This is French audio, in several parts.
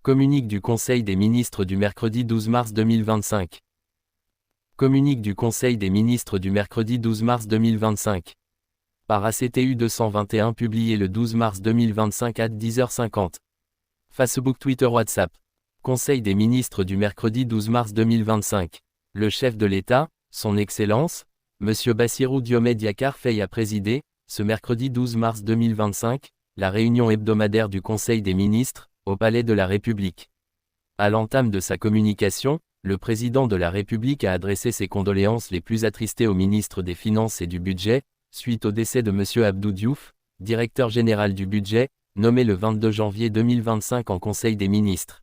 Communique du Conseil des ministres du mercredi 12 mars 2025. Communique du Conseil des ministres du mercredi 12 mars 2025. Par ACTU 221 publié le 12 mars 2025 à 10h50. Facebook, Twitter, WhatsApp. Conseil des ministres du mercredi 12 mars 2025. Le chef de l'État, son Excellence, M. Bassirou Diomaye Diakhar Faye a présidé, ce mercredi 12 mars 2025, la réunion hebdomadaire du Conseil des ministres, au Palais de la République. À l'entame de sa communication, le président de la République a adressé ses condoléances les plus attristées au ministre des Finances et du Budget, suite au décès de M. Abdou Diouf, directeur général du budget, nommé le 22 janvier 2025 en Conseil des ministres.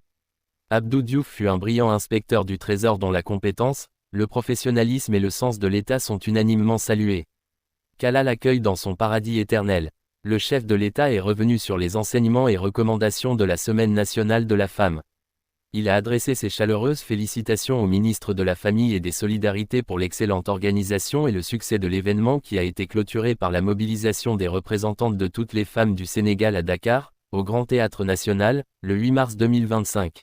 Abdou Diouf fut un brillant inspecteur du Trésor dont la compétence, le professionnalisme et le sens de l'État sont unanimement salués. Qu'Allah l'accueille dans son paradis éternel. Le chef de l'État est revenu sur les enseignements et recommandations de la Semaine nationale de la femme. Il a adressé ses chaleureuses félicitations au ministre de la Famille et des Solidarités pour l'excellente organisation et le succès de l'événement qui a été clôturé par la mobilisation des représentantes de toutes les femmes du Sénégal à Dakar, au Grand Théâtre National, le 8 mars 2025.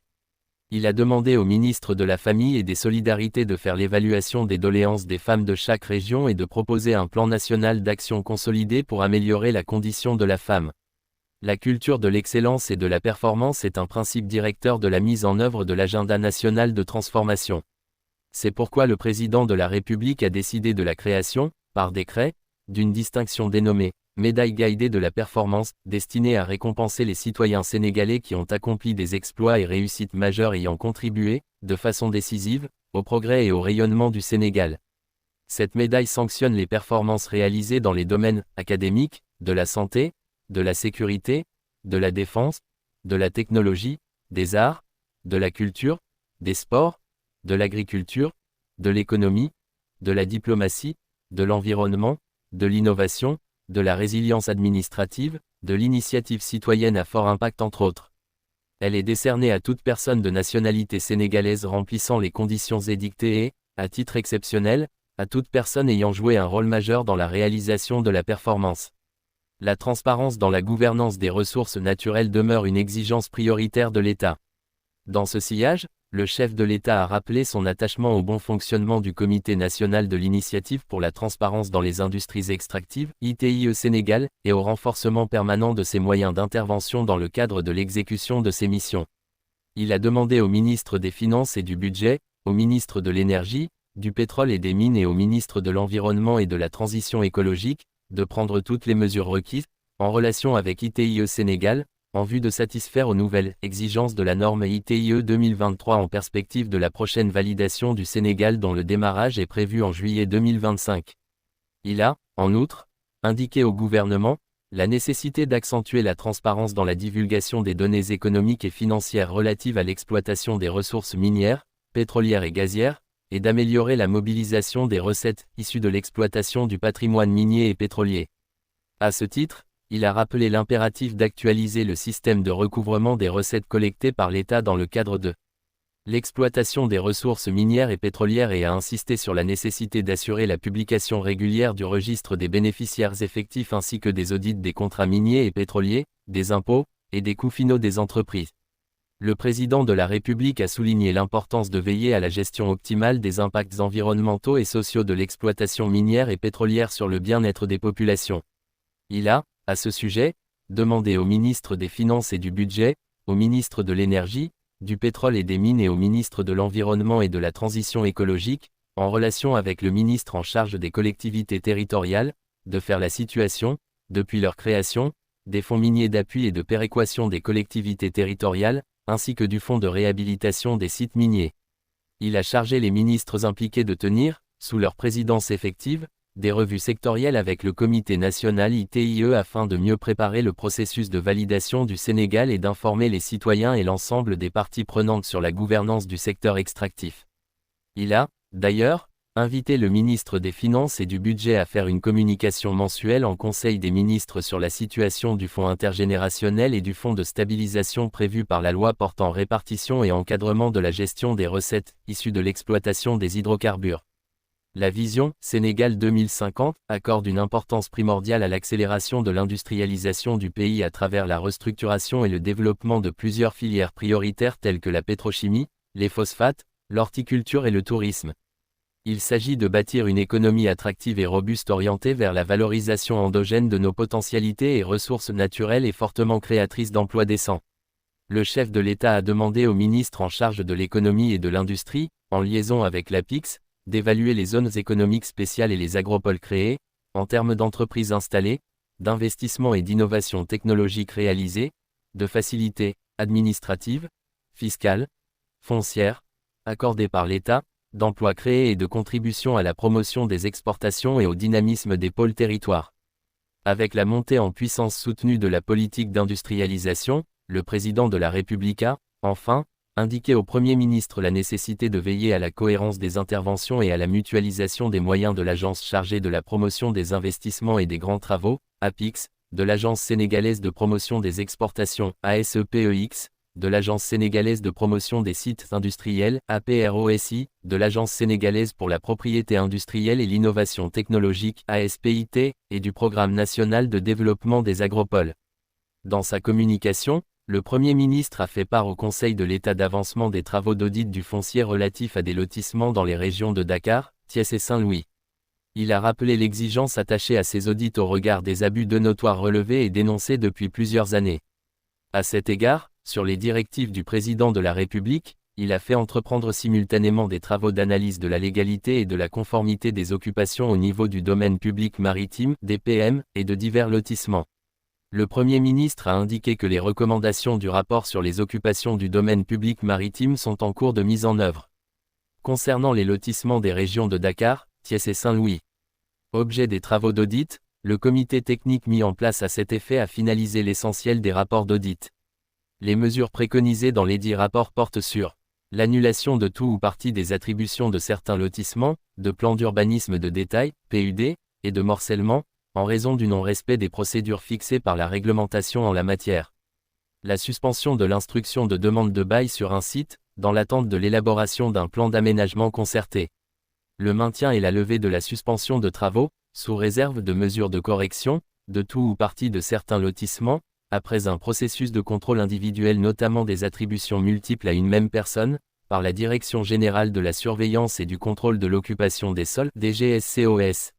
Il a demandé au ministre de la Famille et des Solidarités de faire l'évaluation des doléances des femmes de chaque région et de proposer un plan national d'action consolidé pour améliorer la condition de la femme. La culture de l'excellence et de la performance est un principe directeur de la mise en œuvre de l'agenda national de transformation. C'est pourquoi le président de la République a décidé de la création, par décret, d'une distinction dénommée « Médaille guidée de la performance » destinée à récompenser les citoyens sénégalais qui ont accompli des exploits et réussites majeures ayant contribué, de façon décisive, au progrès et au rayonnement du Sénégal. Cette médaille sanctionne les performances réalisées dans les domaines académiques, de la santé, de la sécurité, de la défense, de la technologie, des arts, de la culture, des sports, de l'agriculture, de l'économie, de la diplomatie, de l'environnement, de l'innovation, de la résilience administrative, de l'initiative citoyenne à fort impact entre autres. Elle est décernée à toute personne de nationalité sénégalaise remplissant les conditions édictées et, à titre exceptionnel, à toute personne ayant joué un rôle majeur dans la réalisation de la performance. La transparence dans la gouvernance des ressources naturelles demeure une exigence prioritaire de l'État. Dans ce sillage, le chef de l'État a rappelé son attachement au bon fonctionnement du Comité national de l'initiative pour la transparence dans les industries extractives, ITIE Sénégal, et au renforcement permanent de ses moyens d'intervention dans le cadre de l'exécution de ses missions. Il a demandé au ministre des Finances et du Budget, au ministre de l'Énergie, du Pétrole et des Mines et au ministre de l'Environnement et de la Transition écologique, de prendre toutes les mesures requises, en relation avec ITIE Sénégal, en vue de satisfaire aux nouvelles exigences de la norme ITIE 2023 en perspective de la prochaine validation du Sénégal dont le démarrage est prévu en juillet 2025. Il a, en outre, indiqué au gouvernement, la nécessité d'accentuer la transparence dans la divulgation des données économiques et financières relatives à l'exploitation des ressources minières, pétrolières et gazières, et d'améliorer la mobilisation des recettes issues de l'exploitation du patrimoine minier et pétrolier. À ce titre, il a rappelé l'impératif d'actualiser le système de recouvrement des recettes collectées par l'État dans le cadre de l'exploitation des ressources minières et pétrolières et a insisté sur la nécessité d'assurer la publication régulière du registre des bénéficiaires effectifs ainsi que des audits des contrats miniers et pétroliers, des impôts, et des coûts finaux des entreprises. Le président de la République a souligné l'importance de veiller à la gestion optimale des impacts environnementaux et sociaux de l'exploitation minière et pétrolière sur le bien-être des populations. Il a, à ce sujet, demandé au ministre des Finances et du Budget, au ministre de l'Énergie, du Pétrole et des Mines et au ministre de l'Environnement et de la Transition écologique, en relation avec le ministre en charge des collectivités territoriales, de faire la situation, depuis leur création, des fonds miniers d'appui et de péréquation des collectivités territoriales, ainsi que du fonds de réhabilitation des sites miniers. Il a chargé les ministres impliqués de tenir, sous leur présidence effective, des revues sectorielles avec le Comité national ITIE afin de mieux préparer le processus de validation du Sénégal et d'informer les citoyens et l'ensemble des parties prenantes sur la gouvernance du secteur extractif. Il a, d'ailleurs, invité le ministre des Finances et du Budget à faire une communication mensuelle en Conseil des ministres sur la situation du fonds intergénérationnel et du fonds de stabilisation prévu par la loi portant répartition et encadrement de la gestion des recettes issues de l'exploitation des hydrocarbures. La vision Sénégal 2050 accorde une importance primordiale à l'accélération de l'industrialisation du pays à travers la restructuration et le développement de plusieurs filières prioritaires telles que la pétrochimie, les phosphates, l'horticulture et le tourisme. Il s'agit de bâtir une économie attractive et robuste orientée vers la valorisation endogène de nos potentialités et ressources naturelles et fortement créatrice d'emplois décents. Le chef de l'État a demandé au ministre en charge de l'économie et de l'industrie, en liaison avec l'APIX, d'évaluer les zones économiques spéciales et les agropoles créés, en termes d'entreprises installées, d'investissements et d'innovations technologiques réalisées, de facilités administratives, fiscales, foncières, accordées par l'État, d'emplois créés et de contributions à la promotion des exportations et au dynamisme des pôles territoires. Avec la montée en puissance soutenue de la politique d'industrialisation, le président de la République a, enfin, indiqué au Premier ministre la nécessité de veiller à la cohérence des interventions et à la mutualisation des moyens de l'Agence chargée de la promotion des investissements et des grands travaux, APIX, de l'Agence sénégalaise de promotion des exportations, ASEPEX, de l'Agence sénégalaise de promotion des sites industriels, APROSI, de l'Agence sénégalaise pour la propriété industrielle et l'innovation technologique, ASPIT, et du Programme national de développement des agropoles. Dans sa communication, le Premier ministre a fait part au Conseil de l'État d'avancement des travaux d'audit du foncier relatifs à des lotissements dans les régions de Dakar, Thiès et Saint-Louis. Il a rappelé l'exigence attachée à ces audits au regard des abus de notoires relevés et dénoncés depuis plusieurs années. À cet égard, sur les directives du président de la République, il a fait entreprendre simultanément des travaux d'analyse de la légalité et de la conformité des occupations au niveau du domaine public maritime, DPM, et de divers lotissements. Le Premier ministre a indiqué que les recommandations du rapport sur les occupations du domaine public maritime sont en cours de mise en œuvre. Concernant les lotissements des régions de Dakar, Thiès et Saint-Louis. Objet des travaux d'audit, le comité technique mis en place à cet effet a finalisé l'essentiel des rapports d'audit. Les mesures préconisées dans lesdits rapports portent sur l'annulation de tout ou partie des attributions de certains lotissements, de plans d'urbanisme de détail, PUD, et de morcellement, en raison du non-respect des procédures fixées par la réglementation en la matière. La suspension de l'instruction de demande de bail sur un site, dans l'attente de l'élaboration d'un plan d'aménagement concerté. Le maintien et la levée de la suspension de travaux, sous réserve de mesures de correction, de tout ou partie de certains lotissements, après un processus de contrôle individuel notamment des attributions multiples à une même personne, par la Direction générale de la surveillance et du contrôle de l'occupation des sols, DGSCOS.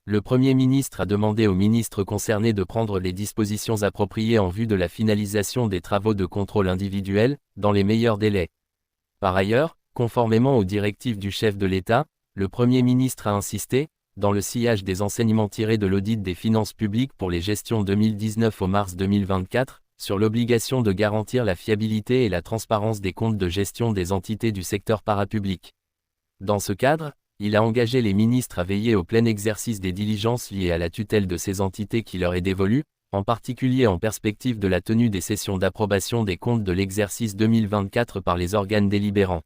Le Premier ministre a demandé aux ministres concernés de prendre les dispositions appropriées en vue de la finalisation des travaux de contrôle individuel, dans les meilleurs délais. Par ailleurs, conformément aux directives du chef de l'État, le Premier ministre a insisté, dans le sillage des enseignements tirés de l'audit des finances publiques pour les gestions 2019 au mars 2024, sur l'obligation de garantir la fiabilité et la transparence des comptes de gestion des entités du secteur parapublic. Dans ce cadre, il a engagé les ministres à veiller au plein exercice des diligences liées à la tutelle de ces entités qui leur est dévolue, en particulier en perspective de la tenue des sessions d'approbation des comptes de l'exercice 2024 par les organes délibérants.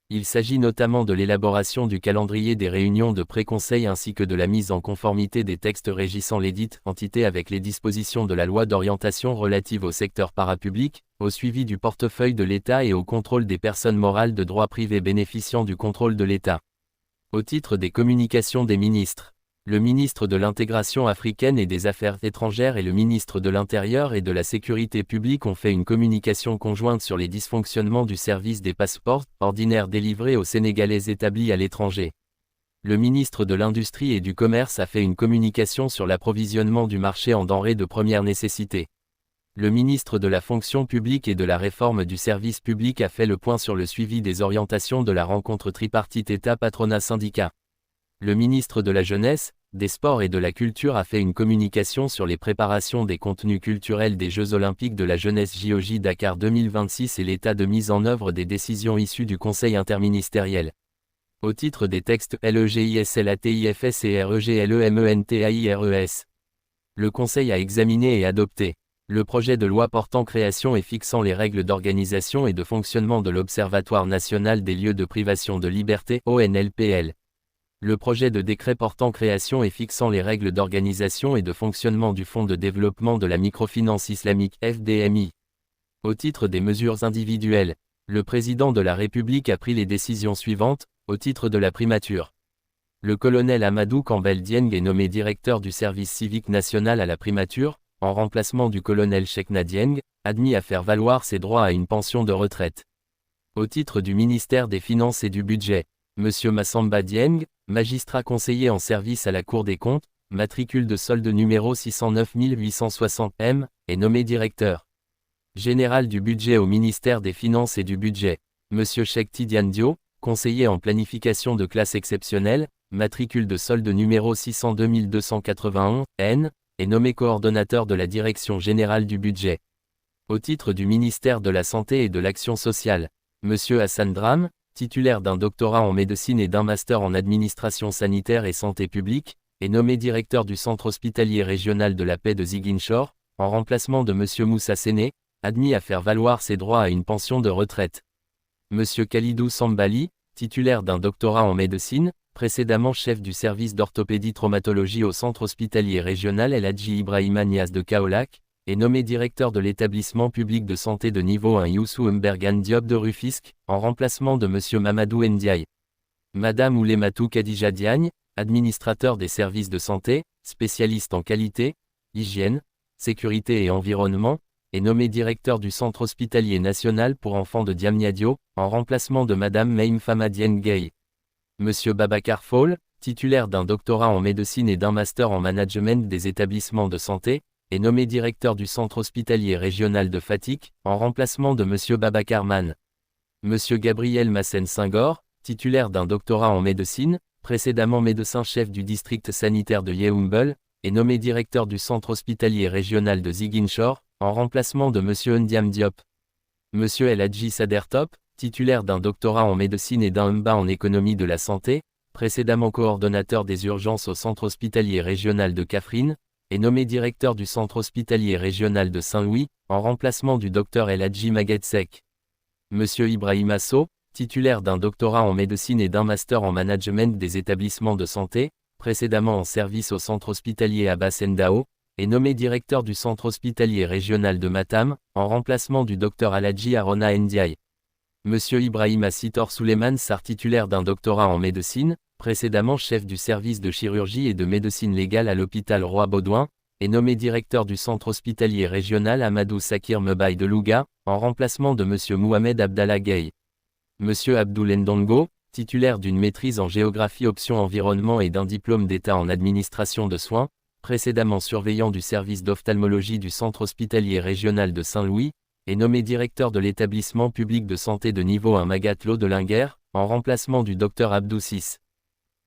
Il s'agit notamment de l'élaboration du calendrier des réunions de pré-conseil ainsi que de la mise en conformité des textes régissant lesdites entités avec les dispositions de la loi d'orientation relative au secteur parapublic, au suivi du portefeuille de l'État et au contrôle des personnes morales de droit privé bénéficiant du contrôle de l'État. Au titre des communications des ministres, le ministre de l'Intégration africaine et des Affaires étrangères et le ministre de l'Intérieur et de la Sécurité publique ont fait une communication conjointe sur les dysfonctionnements du service des passeports ordinaires délivrés aux Sénégalais établis à l'étranger. Le ministre de l'Industrie et du Commerce a fait une communication sur l'approvisionnement du marché en denrées de première nécessité. Le ministre de la Fonction publique et de la Réforme du service public a fait le point sur le suivi des orientations de la rencontre tripartite État-Patronat-Syndicat. Le ministre de la Jeunesse, des Sports et de la Culture a fait une communication sur les préparations des contenus culturels des Jeux Olympiques de la Jeunesse JOJ Dakar 2026 et l'état de mise en œuvre des décisions issues du Conseil interministériel. Au titre des textes LEGISLATIFS et REGLEMENTAIRES. Le Conseil a examiné et adopté le projet de loi portant création et fixant les règles d'organisation et de fonctionnement de l'Observatoire national des lieux de privation de liberté ONLPL. Le projet de décret portant création et fixant les règles d'organisation et de fonctionnement du Fonds de développement de la microfinance islamique FDMI. Au titre des mesures individuelles, le président de la République a pris les décisions suivantes, au titre de la primature. Le colonel Amadou Campbell Dieng est nommé directeur du service civique national à la primature, en remplacement du colonel Cheikhna Dieng, admis à faire valoir ses droits à une pension de retraite. Au titre du ministère des Finances et du Budget, M. Massamba Dieng, magistrat conseiller en service à la Cour des comptes, matricule de solde numéro 609 860 M, est nommé directeur général du budget au ministère des Finances et du Budget. M. Cheikh Tidiane Dio, conseiller en planification de classe exceptionnelle, matricule de solde numéro 602 281 N, est nommé coordonnateur de la Direction générale du budget. Au titre du ministère de la Santé et de l'Action sociale, M. Hassan Dram, titulaire d'un doctorat en médecine et d'un master en administration sanitaire et santé publique, est nommé directeur du centre hospitalier régional de la paix de Ziguinchor, en remplacement de M. Moussa Séné, admis à faire valoir ses droits à une pension de retraite. M. Khalidou Sambali, titulaire d'un doctorat en médecine, précédemment chef du service d'orthopédie-traumatologie au centre hospitalier régional El Hadji Ibrahima Niasse de Kaolack, est nommé directeur de l'établissement public de santé de niveau 1 Youssou Mbergane Diop de Rufisque, en remplacement de M. Mamadou Ndiaye. Madame Oulematou Khadija Diagne, administrateur des services de santé, spécialiste en qualité, hygiène, sécurité et environnement, est nommé directeur du centre hospitalier national pour enfants de Diamniadio, en remplacement de Madame Maïm Fama Dieng Gueye. M. Babacar Fall, titulaire d'un doctorat en médecine et d'un master en management des établissements de santé, est nommé directeur du centre hospitalier régional de Fatick, en remplacement de M. Babacar Man. M. Gabriel Massen Senghor, titulaire d'un doctorat en médecine, précédemment médecin-chef du district sanitaire de Yeumbeul, est nommé directeur du centre hospitalier régional de Ziguinchor, en remplacement de M. Ndiam Diop. M. El Hadji Sader Top, titulaire d'un doctorat en médecine et d'un MBA en économie de la santé, précédemment coordonnateur des urgences au centre hospitalier régional de Kaffrine, est nommé directeur du centre hospitalier régional de Saint-Louis, en remplacement du Dr El Hadji Maguette Seck. M. Ibrahim Asso, titulaire d'un doctorat en médecine et d'un master en management des établissements de santé, précédemment en service au centre hospitalier Abbas Ndao, est nommé directeur du centre hospitalier régional de Matam, en remplacement du Dr Aladji Arona Ndiaye. M. Ibrahim Assitor Souleymane Sarr, titulaire d'un doctorat en médecine, précédemment chef du service de chirurgie et de médecine légale à l'hôpital Roi-Baudouin, est nommé directeur du centre hospitalier régional Amadou Sakir Mbaye de Louga, en remplacement de M. Mohamed Abdallah Gueye. M. Abdoul Ndongo, titulaire d'une maîtrise en géographie option environnement et d'un diplôme d'État en administration de soins, précédemment surveillant du service d'ophtalmologie du centre hospitalier régional de Saint-Louis, est nommé directeur de l'établissement public de santé de niveau 1 Magatlo de Linguère, en remplacement du Dr Abdou Sis.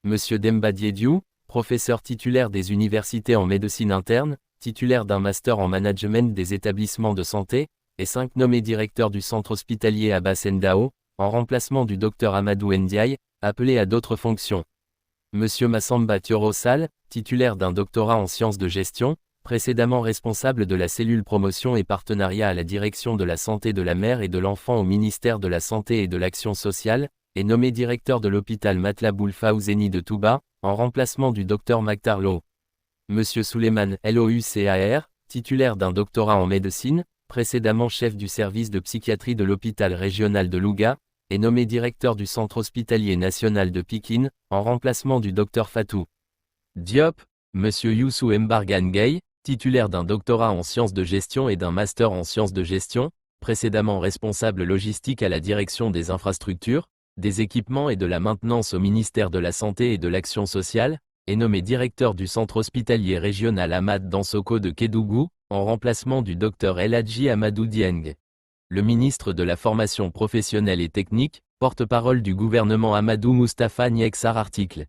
M. Demba Diédiou, professeur titulaire des universités en médecine interne, titulaire d'un master en management des établissements de santé, est 5 nommé directeur du centre hospitalier Abbas Ndao, en remplacement du Dr Amadou Ndiaye, appelé à d'autres fonctions. M. Massamba Thioro Sall, titulaire d'un doctorat en sciences de gestion, précédemment responsable de la cellule promotion et partenariat à la direction de la santé de la mère et de l'enfant au ministère de la Santé et de l'Action sociale, est nommé directeur de l'hôpital Matlaboul Fawzeni de Touba, en remplacement du Dr Maktar Lo. M. Souleymane Loucar, titulaire d'un doctorat en médecine, précédemment chef du service de psychiatrie de l'hôpital régional de Louga, est nommé directeur du centre hospitalier national de Pikine, en remplacement du Dr Fatou Diop. M. Youssou Mbargane Gueye, titulaire d'un doctorat en sciences de gestion et d'un master en sciences de gestion, précédemment responsable logistique à la direction des infrastructures, des équipements et de la maintenance au ministère de la Santé et de l'Action sociale, est nommé directeur du centre hospitalier régional Ahmad Dansoko de Kédougou, en remplacement du Dr El Hadji Amadou Dieng. Le ministre de la Formation professionnelle et technique, porte-parole du gouvernement Amadou Moustapha Niek Sarr article.